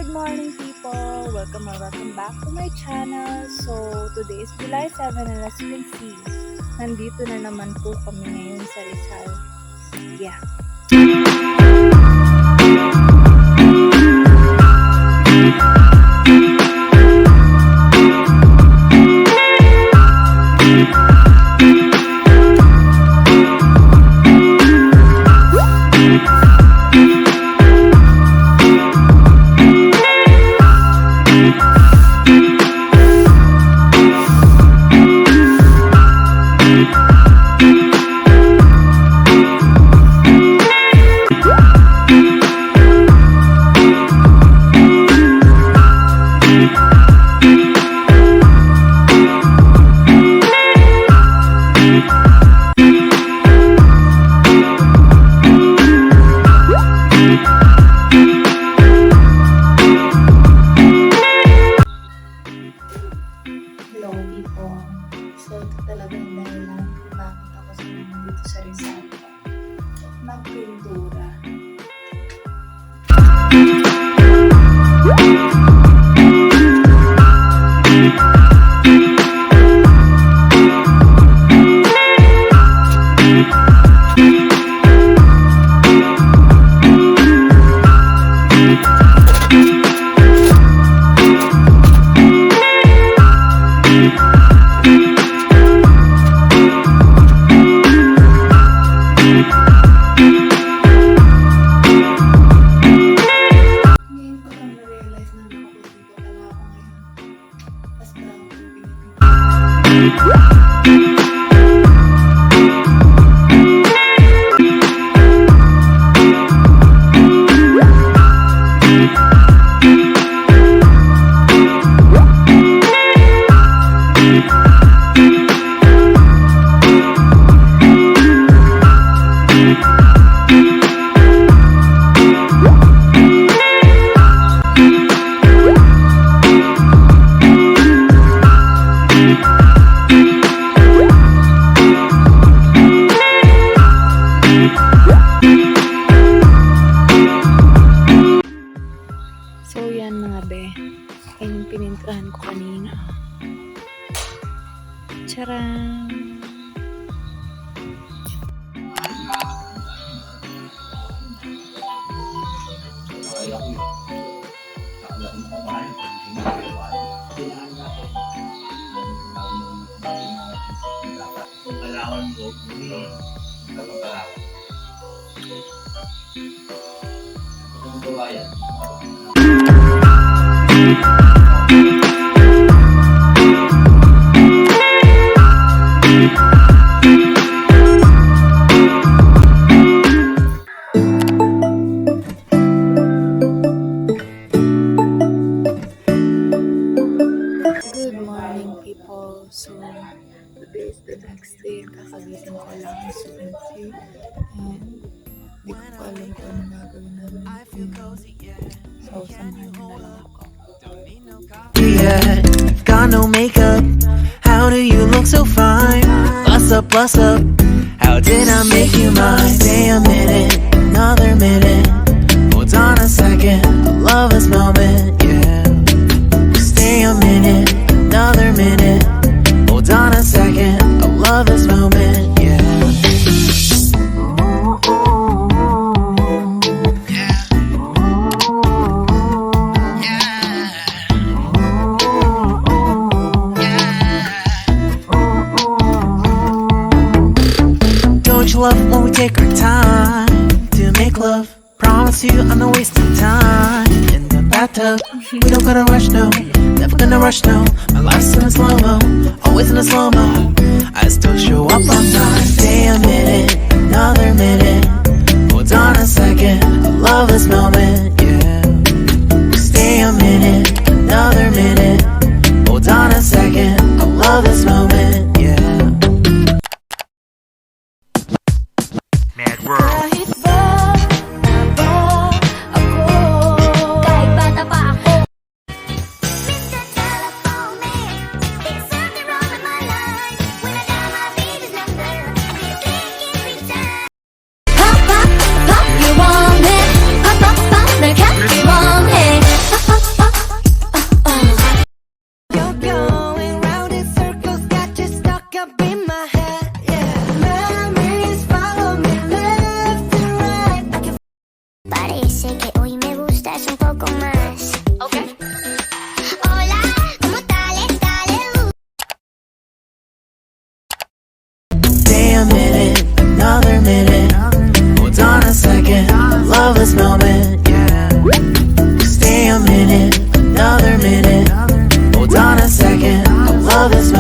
Good morning people! Welcome or welcome back to my channel. So, today is July 7 and as you can see, nandito na naman po kami ngayon sa Rizal. Yeah. So, ito talaga yung dahilan kung bakit ako sumama dito sa Rizal. Magpintura. So yan mga be, yan yung pinintrahan ko kanina. Tcharam! Good morning people. So today is the next day. Kakagising ko lang as you can see. And di ko pa alam kung ano gagawin namin. So samahan nyo na lang ako. Yeah, got no makeup. How do you look so fine? Bust up, bust up. How did I make you mine? Stay a minute, another minute. Hold on a second, I love this moment, yeah. Stay a minute, another minute. Hold on a second, I love this moment, yeah. Love when we take our time to make love. Promise you I'm not wasting time in the bathtub. We don't gotta rush, no, never gonna rush, no. My life's in a slow-mo, always in a slow-mo. I still show up on time. Stay a minute, another minute. Hold on a second, I love this moment, yeah. Stay a minute, another minute. Hold on a second, I love this moment, yeah. Kahit ba ako, kahit bata pa ako. Mr. Telephone Man, there's something wrong with my life. When I got my baby's number, I need to take it every time. Pop, pop, pop, you want it. Pop, pop, pop, 날 갖기 원해. Pop, pop, this